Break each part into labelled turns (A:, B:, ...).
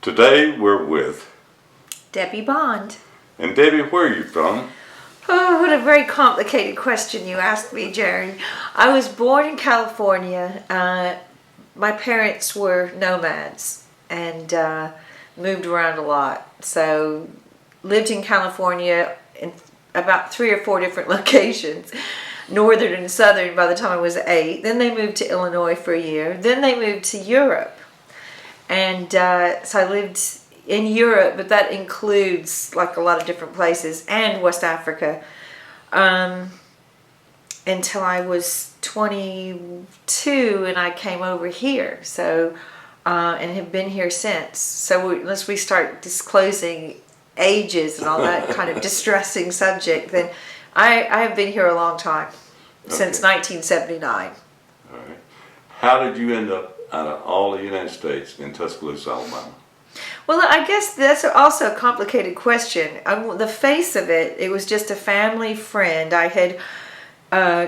A: Today we're with
B: Debbie Bond.
A: And Debbie, where are you from?
B: Oh, what a very complicated question you asked me, Jerry. I was born in California. My parents were nomads and moved around a lot. So lived in California in about 3 or 4 different locations, northern and southern, by the time I was 8. Then they moved to Illinois for a year. Then they moved to Europe. And so I lived in Europe, but that includes like a lot of different places, and West Africa, until I was 22 and I came over here. So, and have been here since. So unless we start disclosing ages and all that kind of distressing subject, then I have been here a long time, since 1979.
A: All right. How did you end up out of all the United States in Tuscaloosa, Alabama?
B: Well, I guess that's also a complicated question. The face of it, it was just a family friend. I had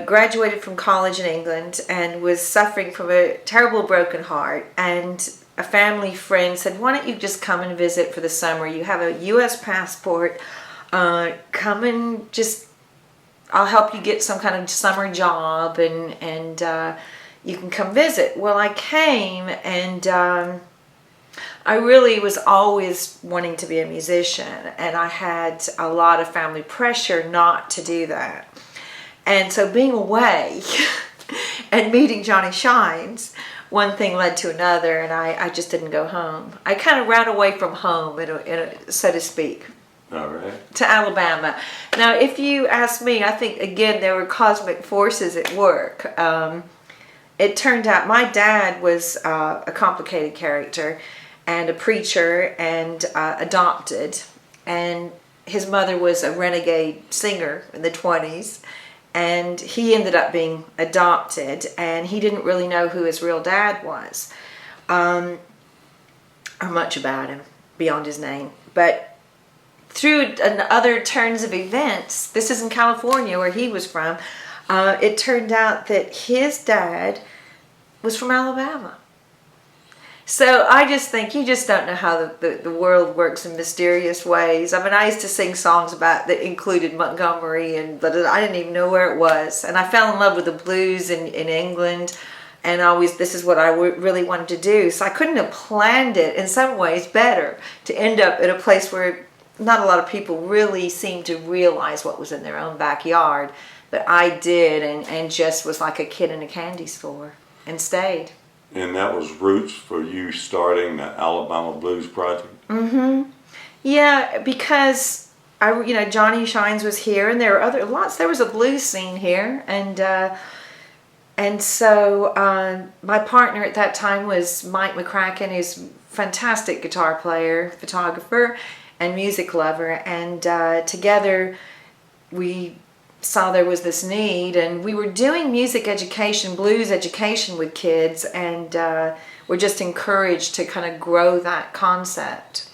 B: graduated from college in England and was suffering from a terrible broken heart. And a family friend said, why don't you just come and visit for the summer? You have a U.S. passport. Come and just, I'll help you get some kind of summer job and you can come visit. Well, I came and I really was always wanting to be a musician, and I had a lot of family pressure not to do that. And so being away and meeting Johnny Shines, one thing led to another, and I just didn't go home. I kind of ran away from home, so to speak.
A: All right.
B: To Alabama. Now, if you ask me, I think, again, there were cosmic forces at work. It turned out my dad was a complicated character and a preacher and adopted, and his mother was a renegade singer in the 20s, and he ended up being adopted, and he didn't really know who his real dad was, or much about him beyond his name. But through other turns of events, this is in California where he was from, it turned out that his dad was from Alabama. So I just think you just don't know how the world works in mysterious ways. I mean, I used to sing songs about that included Montgomery, but I didn't even know where it was. And I fell in love with the blues in England, and this is what I really wanted to do. So I couldn't have planned it in some ways better to end up in a place where not a lot of people really seemed to realize what was in their own backyard. But I did, and just was like a kid in a candy store, and stayed.
A: And that was roots for you starting the Alabama Blues Project?
B: Mm-hmm. Yeah, because Johnny Shines was here, and there were there was a blues scene here, and so my partner at that time was Mike McCracken, who's a fantastic guitar player, photographer, and music lover, and together we saw there was this need, and we were doing music education, blues education with kids, and we're just encouraged to kind of grow that concept.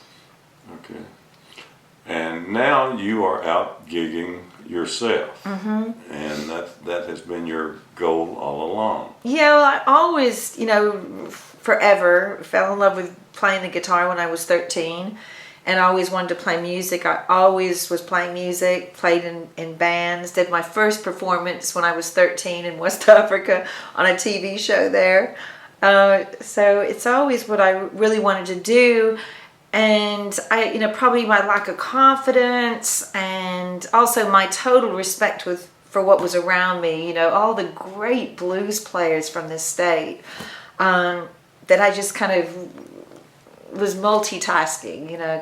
A: Okay. And now you are out gigging yourself, and that has been your goal all along.
B: Yeah, well, I always, forever fell in love with playing the guitar when I was 13. And I always wanted to play music. I always was playing music, played in bands, did my first performance when I was 13 in West Africa on a TV show there. So it's always what I really wanted to do. And I, probably my lack of confidence and also my total respect for what was around me, all the great blues players from this state, that I just kind of was multitasking, I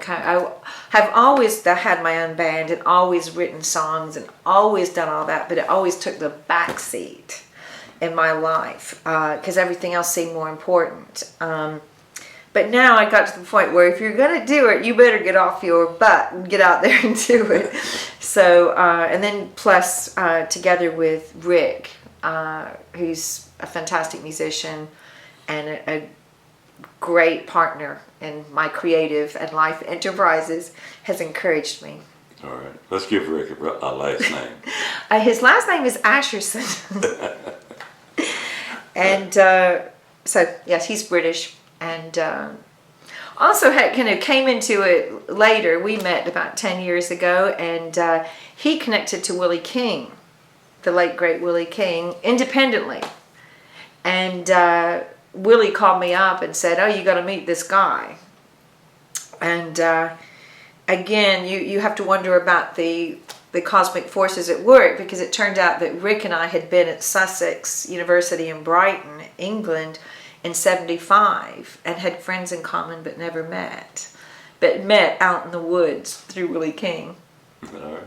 B: have always had my own band and always written songs and always done all that, but it always took the back seat in my life because everything else seemed more important. But now I got to the point where if you're going to do it, you better get off your butt and get out there and do it. So, and then plus together with Ric, who's a fantastic musician and a great partner in my creative and life enterprises, has encouraged me.
A: All right. Let's give Ric a last name.
B: His last name is Asherson. And so, yes, he's British. And also had kind of came into it later. We met about 10 years ago, and he connected to Willie King, the late great Willie King, independently. And Willie called me up and said, "Oh, you got to meet this guy." And again, you have to wonder about the cosmic forces at work, because it turned out that Ric and I had been at Sussex University in Brighton, England, in '75, and had friends in common but never met. But met out in the woods through Willie King.
A: All right.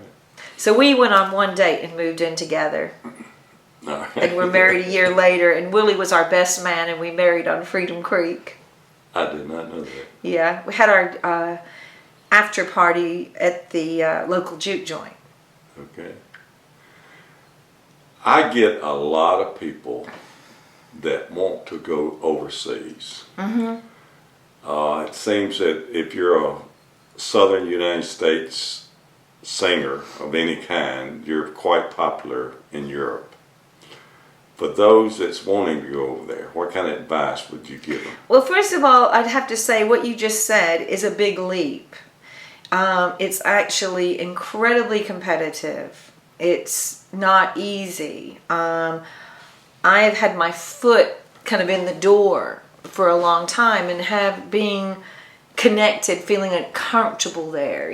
B: So we went on one date and moved in together.
A: All right.
B: And we're married a year later, and Willie was our best man, and we married on Freedom Creek.
A: I did not know that.
B: Yeah, we had our after party at the local juke joint.
A: Okay. I get a lot of people that want to go overseas. It seems that if you're a Southern United States singer of any kind, you're quite popular in Europe. For those that's wanting to go over there, what kind of advice would you give them?
B: Well, first of all, I'd have to say what you just said is a big leap. It's actually incredibly competitive. It's not easy. I have had my foot kind of in the door for a long time, and have being connected, feeling uncomfortable there,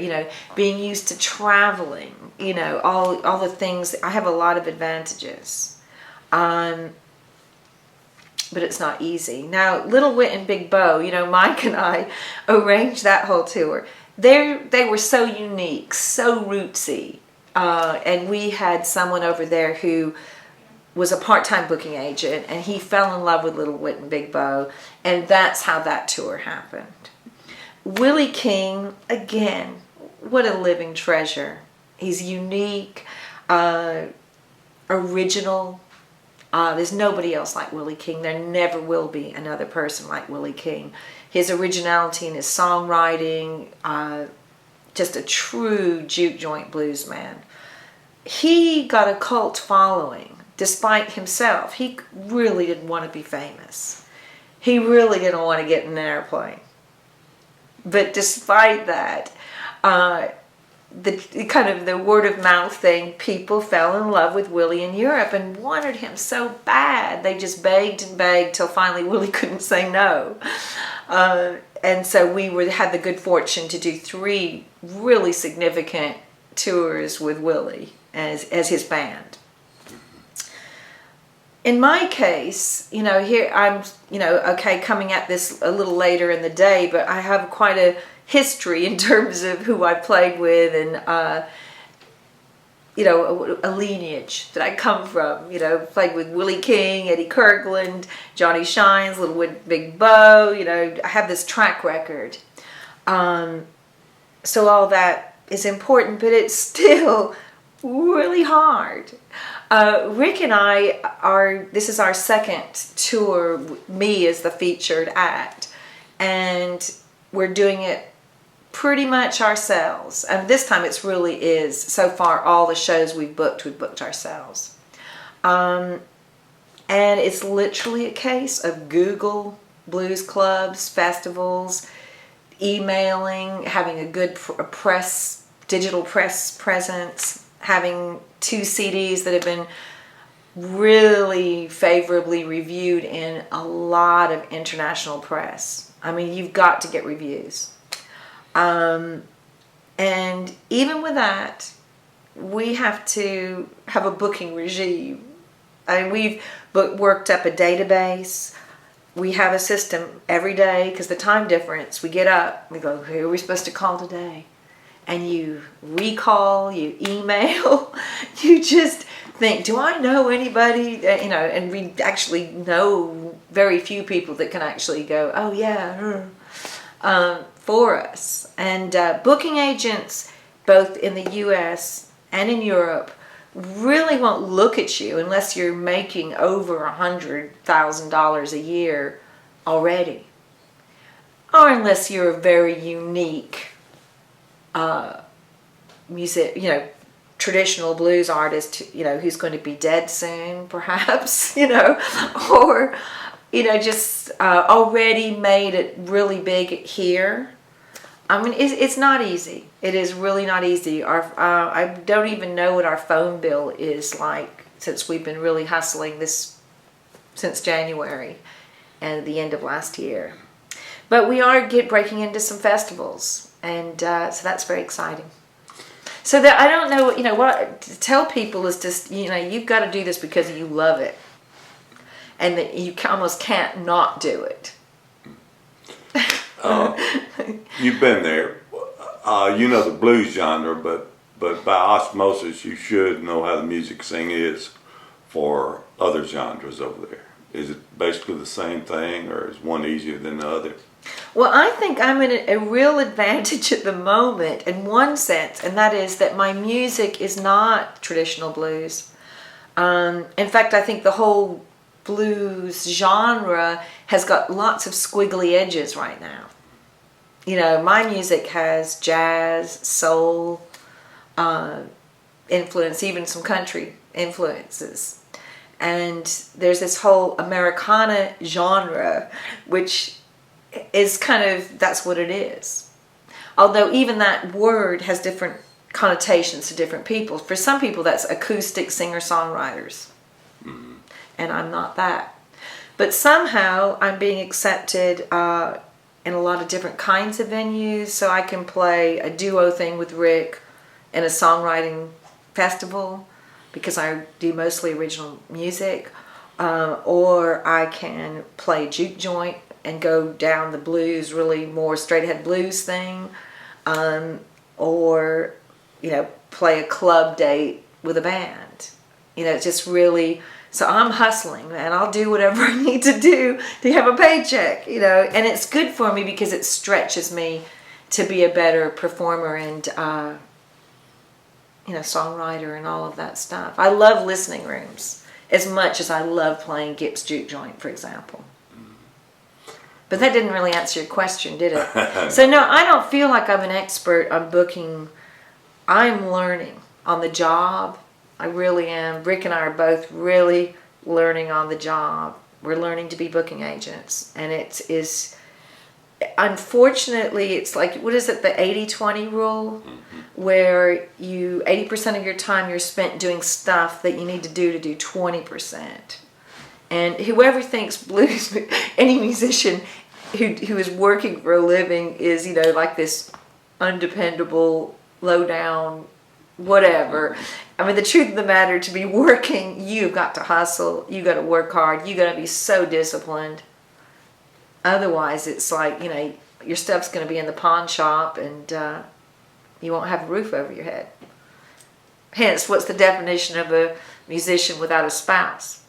B: being used to traveling, all the things. I have a lot of advantages. But it's not easy. Now, Little Wit and Big Bow, Mike and I arranged that whole tour. They were so unique, so rootsy. And we had someone over there who was a part-time booking agent, and he fell in love with Little Wit and Big Bow, and that's how that tour happened. Willie King, again, what a living treasure. He's unique, original. There's nobody else like Willie King. There never will be another person like Willie King. His originality and his songwriting, just a true juke joint blues man. He got a cult following despite himself. He really didn't want to be famous. He really didn't want to get in an airplane. But despite that, the kind of the word of mouth thing, people fell in love with Willie in Europe and wanted him so bad. They just begged and begged till finally Willie couldn't say no. And so we had the good fortune to do 3 really significant tours with Willie as his band. In my case, here I'm, okay, coming at this a little later in the day, but I have quite a history in terms of who I played with, and a lineage that I come from. Played with Willie King, Eddie Kirkland, Johnny Shines, Little Wit, Big Bow. I have this track record. So all that is important, but it's still really hard. Ric and I this is our second tour, me as the featured act, and we're doing it pretty much ourselves. And this time it really is. So far, all the shows we've booked ourselves. And it's literally a case of Google, blues clubs, festivals, emailing, having a good digital press presence, having 2 CDs that have been really favorably reviewed in a lot of international press. I mean, you've got to get reviews. And even with that, we have to have a booking regime. I mean, we've worked up a database. We have a system every day, because the time difference, we get up, we go, who are we supposed to call today? And you recall, you email, you just think, do I know anybody? And we actually know very few people that can actually go, oh yeah, for us. And booking agents, both in the US and in Europe, really won't look at you unless you're making over $100,000 a year already. Or unless you're a very unique traditional blues artist, who's going to be dead soon, perhaps, or just already made it really big here. I mean, it's not easy. It is really not easy. I don't even know what our phone bill is like since we've been really hustling this since January and the end of last year. But we are breaking into some festivals, and so that's very exciting. So that I don't know, what to tell people is just, you've got to do this because you love it, and that you almost can't not do it.
A: You've been there. You know the blues genre, but by osmosis, you should know how the music scene is for other genres over there. Is it basically the same thing, or is one easier than the other?
B: Well, I think I'm in a real advantage at the moment in one sense, and that is that my music is not traditional blues. In fact, I think the whole blues genre has got lots of squiggly edges right now. My music has jazz, soul influence, even some country influences. And there's this whole Americana genre, which is that's what it is. Although even that word has different connotations to different people. For some people, that's acoustic singer-songwriters. Mm-hmm. And I'm not that. But somehow I'm being accepted in a lot of different kinds of venues. So I can play a duo thing with Ric in a songwriting festival because I do mostly original music. Or I can play juke joint and go down the blues, really more straight ahead blues thing. Or, play a club date with a band. It's just really, so I'm hustling, and I'll do whatever I need to do to have a paycheck, and it's good for me because it stretches me to be a better performer and, songwriter and all of that stuff. I love listening rooms as much as I love playing Gibbs juke joint, for example. But that didn't really answer your question, did it? So no, I don't feel like I'm an expert on booking. I'm learning on the job. I really am. Ric and I are both really learning on the job. We're learning to be booking agents. And it is, unfortunately, it's like, what is it, the 80-20 rule? Mm-hmm. Where 80% of your time you're spent doing stuff that you need to do 20%. And whoever thinks blues, any musician who is working for a living is, like this undependable, low down, whatever. I mean, the truth of the matter, to be working, you've got to hustle, you got to work hard, you got to be so disciplined. Otherwise, it's like, your stuff's going to be in the pawn shop and you won't have a roof over your head. Hence, what's the definition of a musician without a spouse?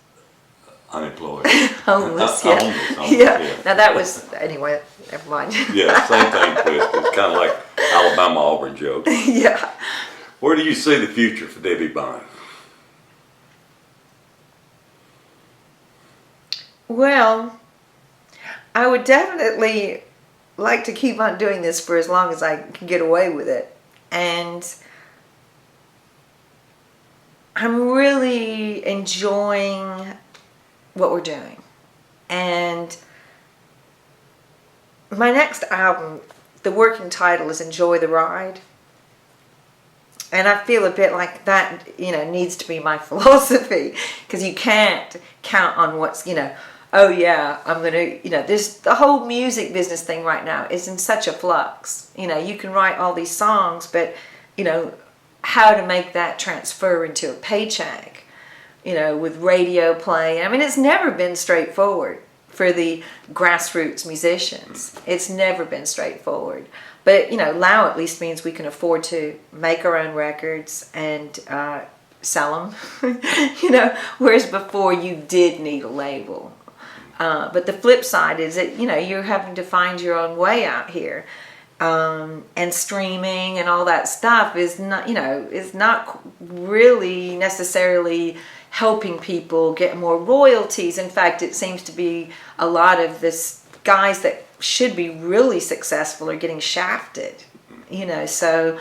A: Unemployed.
B: Homeless, yeah.
A: Homeless,
B: yeah. Now that was, anyway, never mind.
A: Yeah, same thing, twist. It's kind of like Alabama Auburn joke.
B: Yeah.
A: Where do you see the future for Debbie Bond?
B: Well, I would definitely like to keep on doing this for as long as I can get away with it. And I'm really enjoying what we're doing. And my next album, the working title is Enjoy the Ride. And I feel a bit like that, needs to be my philosophy, because you can't count on what's, oh yeah, I'm going to, the whole music business thing right now is in such a flux. You can write all these songs, but, how to make that transfer into a paycheck, with radio play. I mean, it's never been straightforward for the grassroots musicians. It's never been straightforward. But, now at least means we can afford to make our own records and sell them, whereas before you did need a label. But the flip side is that, you're having to find your own way out here. And streaming and all that stuff is not really necessarily helping people get more royalties. In fact, it seems to be a lot of this guys that should be really successful are getting shafted, so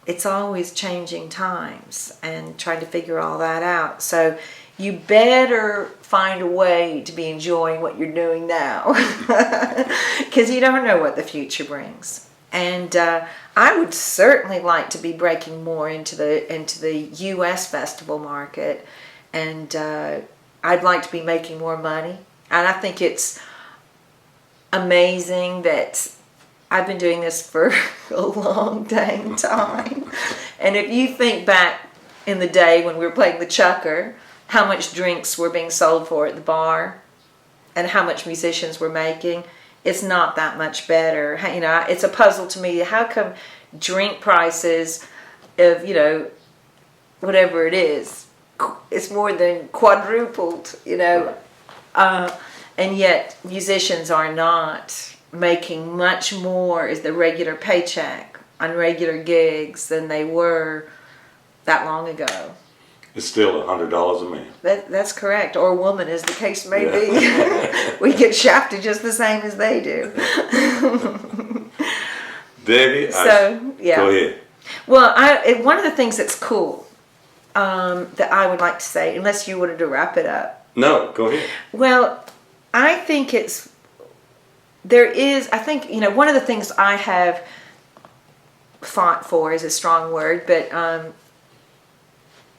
B: it's always changing times and trying to figure all that out. So you better find a way to be enjoying what you're doing now, because you don't know what the future brings. And I would certainly like to be breaking more into the U.S. festival market, and I'd like to be making more money. And I think it's amazing that I've been doing this for a long dang time. And if you think back in the day when we were playing the chucker, how much drinks were being sold for at the bar and how much musicians were making, it's not that much better. You know, it's a puzzle to me. How come drink prices of, you know, whatever it is, it's more than quadrupled, you know, and yet musicians are not making much more as the regular paycheck on regular gigs than they were that long ago.
A: It's still $100 a man.
B: That's correct, or woman, as the case may be. We get shafted just the same as they do.
A: Debbie,
B: yeah.
A: Go ahead.
B: Well, one of the things that's cool that I would like to say, unless you wanted to wrap it up.
A: No, go ahead.
B: Well, I think I think, you know, one of the things I have fought for is a strong word, but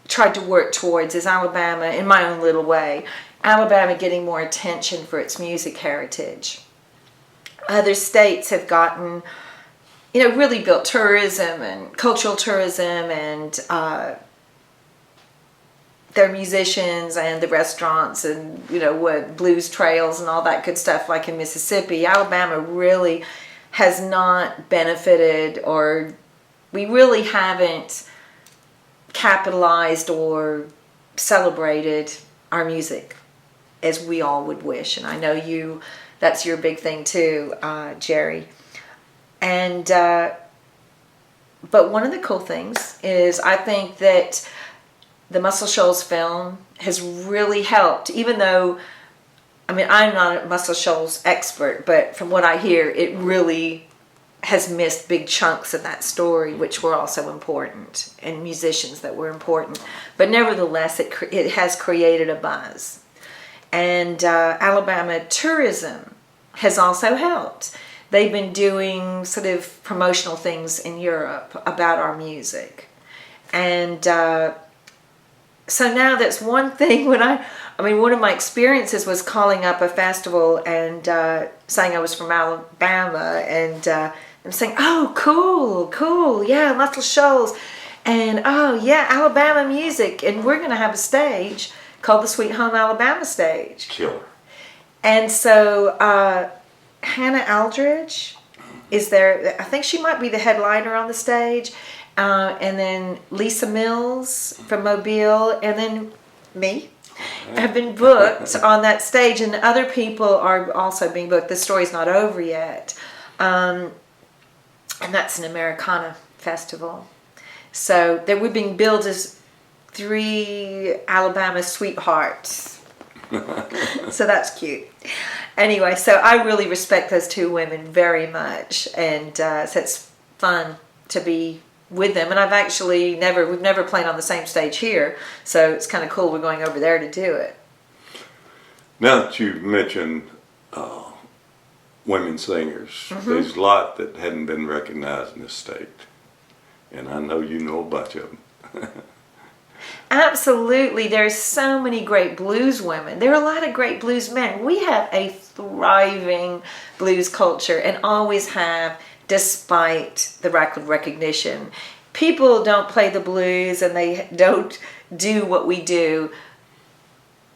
B: tried to work towards is Alabama, in my own little way, Alabama getting more attention for its music heritage. Other states have gotten, you know, really built tourism and cultural tourism and their musicians and the restaurants and, you know, what blues trails and all that good stuff like in Mississippi. Alabama really has not benefited, or we really haven't capitalized or celebrated our music as we all would wish. And I know that's your big thing too, Jerry. And but one of the cool things is I think that the Muscle Shoals film has really helped, even though, I mean, I'm not a Muscle Shoals expert, but from what I hear, it really has missed big chunks of that story, which were also important, and musicians that were important. But nevertheless, it has created a buzz. And Alabama tourism has also helped. They've been doing sort of promotional things in Europe about our music. And so now that's one thing. When I mean, one of my experiences was calling up a festival and saying I was from Alabama, and I'm saying, oh, cool, yeah, Muscle Shoals, and oh, yeah, Alabama music, and we're going to have a stage called the Sweet Home Alabama stage.
A: Killer.
B: And so Hannah Aldridge is there. I think she might be the headliner on the stage, and then Lisa Mills from Mobile, and then me. Have been booked on that stage, and other people are also being booked. The story's not over yet. And that's an Americana festival. So that we're being billed as 3 Alabama sweethearts. So that's cute. Anyway, so I really respect those 2 women very much. And so it's fun to be with them. And we've never played on the same stage here. So it's kind of cool we're going over there to do it.
A: Now that you've mentioned women singers, there's a lot that hadn't been recognized in this state. And I know you know a bunch of them.
B: Absolutely. There's so many great blues women. There are a lot of great blues men. We have a thriving blues culture and always have, despite the lack of recognition. People don't play the blues and they don't do what we do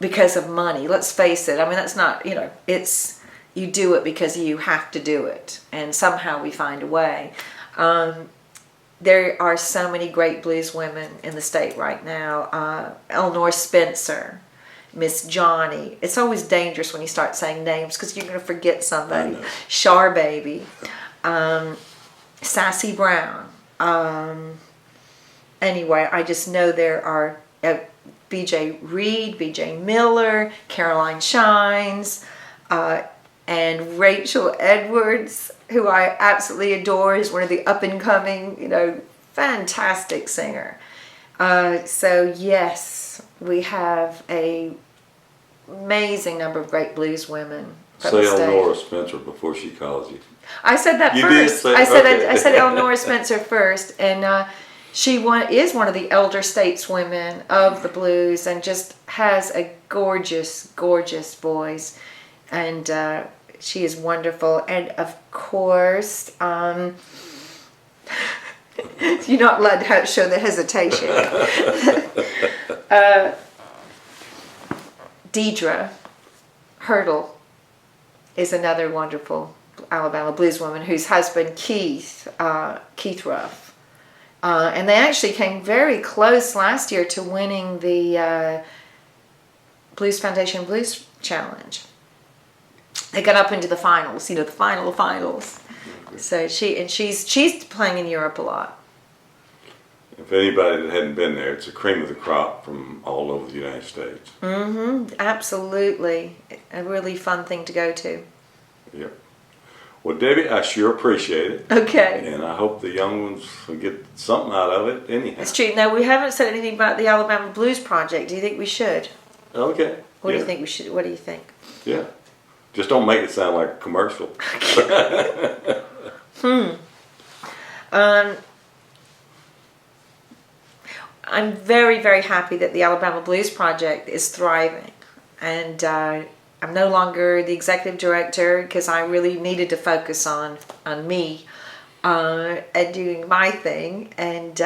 B: because of money. Let's face it. I mean, that's not, you know, it's, you do it because you have to do it. And somehow we find a way. There are so many great blues women in the state right now. Eleanor Spencer, Miss Johnny. It's always dangerous when you start saying names because you're going to forget somebody. Shar Baby. Sassy Brown. Anyway, I just know there are B.J. Reed, B.J. Miller, Caroline Shines, and Rachel Edwards, who I absolutely adore, is one of the up-and-coming, you know, fantastic singer. So yes, we have a amazing number of great blues women.
A: Say Elnora Spencer before she calls you.
B: I said that
A: You
B: first.
A: did say,
B: I said Elnora Spencer first, and she is one of the elder stateswomen of the blues, and just has a gorgeous, gorgeous voice, and she is wonderful. And of course, you're not allowed to show the hesitation. Deidre Hurdle is another wonderful Alabama blueswoman whose husband Keith Ruff, and they actually came very close last year to winning the Blues Foundation Blues Challenge. They got up into the finals, the finals. So she's playing in Europe a lot.
A: If anybody that hadn't been there, it's a cream of the crop from all over the United States.
B: Absolutely. A really fun thing to go to.
A: Yep. Well, Debbie, I sure appreciate it.
B: Okay.
A: And I hope the young ones will get something out of it anyhow.
B: It's true. Now, we haven't said anything about the Alabama Blues Project. Do you think we should?
A: Okay.
B: What do you think we should? What do you think?
A: Yeah. Just don't make it sound like a commercial.
B: I'm very, very happy that the Alabama Blues Project is thriving. And I'm no longer the executive director because I really needed to focus on me and doing my thing. And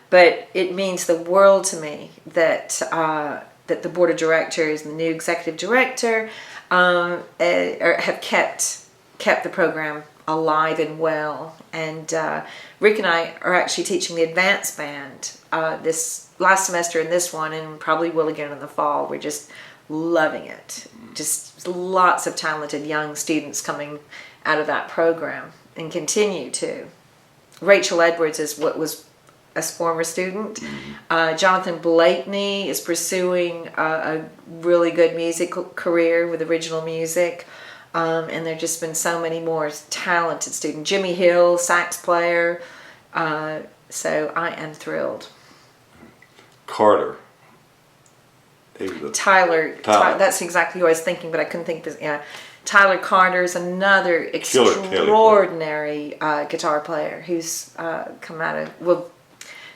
B: but it means the world to me that that the board of directors and the new executive director have kept the program alive and well. And Rick and I are actually teaching the advanced band this last semester and this one, and probably will again in the fall. We're just loving it. Just lots of talented young students coming out of that program and continue to. Rachel Edwards is what was a former student. Jonathan Blakeney is pursuing a really good musical career with original music. And there have just been so many more talented students. Jimmy Hill, sax player. So I am thrilled.
A: Carter.
B: Tyler. That's exactly who I was thinking, but I couldn't think of his. Yeah. Tyler Carter is another extraordinary guitar player who's come out of, well,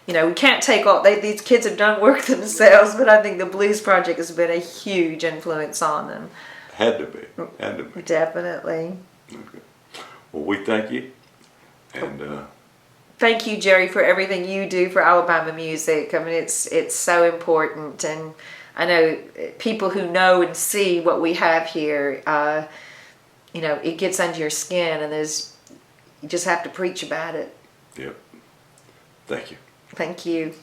B: we can't take all, these kids have done work themselves, but I think the Blues Project has been a huge influence on them.
A: Had to be.
B: Definitely.
A: Okay. Well, we thank you. And
B: thank you, Jerry, for everything you do for Alabama music. I mean, it's so important, and I know people who know and see what we have here, it gets under your skin, and you just have to preach about it.
A: Yep. Thank you.
B: Thank you.